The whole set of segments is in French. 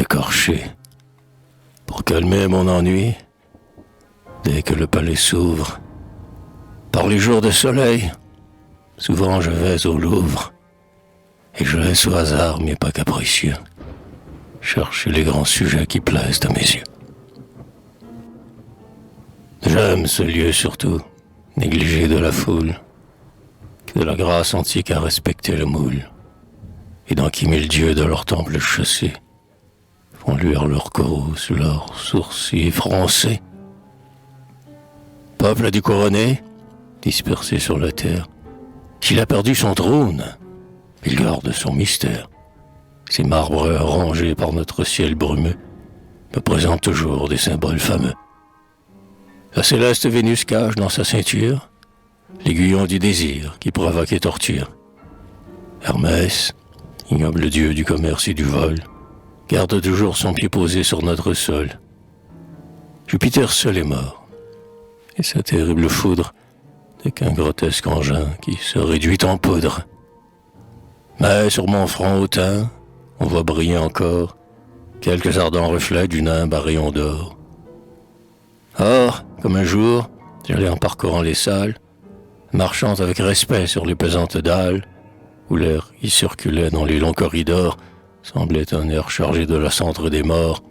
écorché. Pour calmer mon ennui, dès que le palais s'ouvre, par les jours de soleil, souvent je vais au Louvre, et je laisse au hasard mes pas capricieux chercher les grands sujets qui plaisent à mes yeux. J'aime ce lieu surtout, négligé de la foule, qui de la grâce antique a respecté le moule, et dans qui mille dieux de leur temple chaussé font luire leurs coraux sous leurs sourcils froncés. Peuple du couronné, dispersé sur la terre, s'il a perdu son trône, il garde son mystère. Ces marbres rangés par notre ciel brumeux me présentent toujours des symboles fameux. La céleste Vénus cache dans sa ceinture l'aiguillon du désir qui provoque et torture. Hermès, ignoble dieu du commerce et du vol, garde toujours son pied posé sur notre sol. Jupiter seul est mort, et sa terrible foudre n'est qu'un grotesque engin qui se réduit en poudre. Mais sur mon front hautain, on voit briller encore quelques ardents reflets du nimbe à rayons d'or. Or, comme un jour, j'allais en parcourant les salles, marchant avec respect sur les pesantes dalles, où l'air y circulait dans les longs corridors semblait un air chargé de la cendre des morts.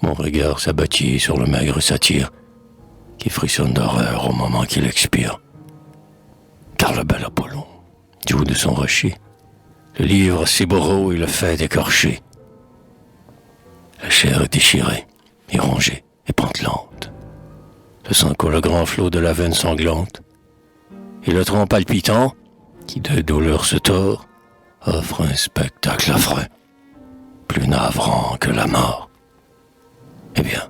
Mon regard s'abattit sur le maigre satyre, qui frissonne d'horreur au moment qu'il expire. Car le bel Apollon, du haut de son rocher, le livre si beau et le fait écorché. La chair est déchirée, et rongée, et pantelante. Le sang coule au grand flot de la veine sanglante. Et le tronc palpitant, qui de douleur se tord, offre un spectacle affreux, plus navrant que la mort. Eh bien,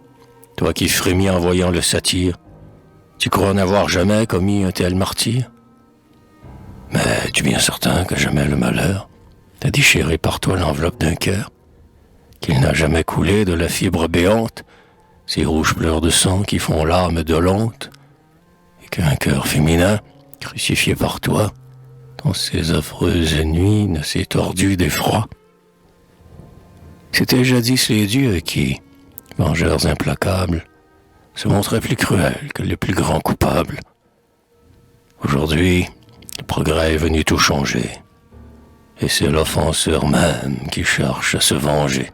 toi qui frémis en voyant le satyre, tu crois n'avoir jamais commis un tel martyre? Mais es-tu bien certain que jamais le malheur t'a déchiré par toi l'enveloppe d'un cœur, qu'il n'a jamais coulé de la fibre béante, ces rouges pleurs de sang qui font l'âme dolente, et qu'un cœur féminin, crucifié par toi, dans ces affreuses nuits ne s'est tordu d'effroi? C'étaient jadis les dieux qui, vengeurs implacables, se montraient plus cruels que les plus grands coupables. Aujourd'hui, le progrès est venu tout changer, et c'est l'offenseur même qui cherche à se venger.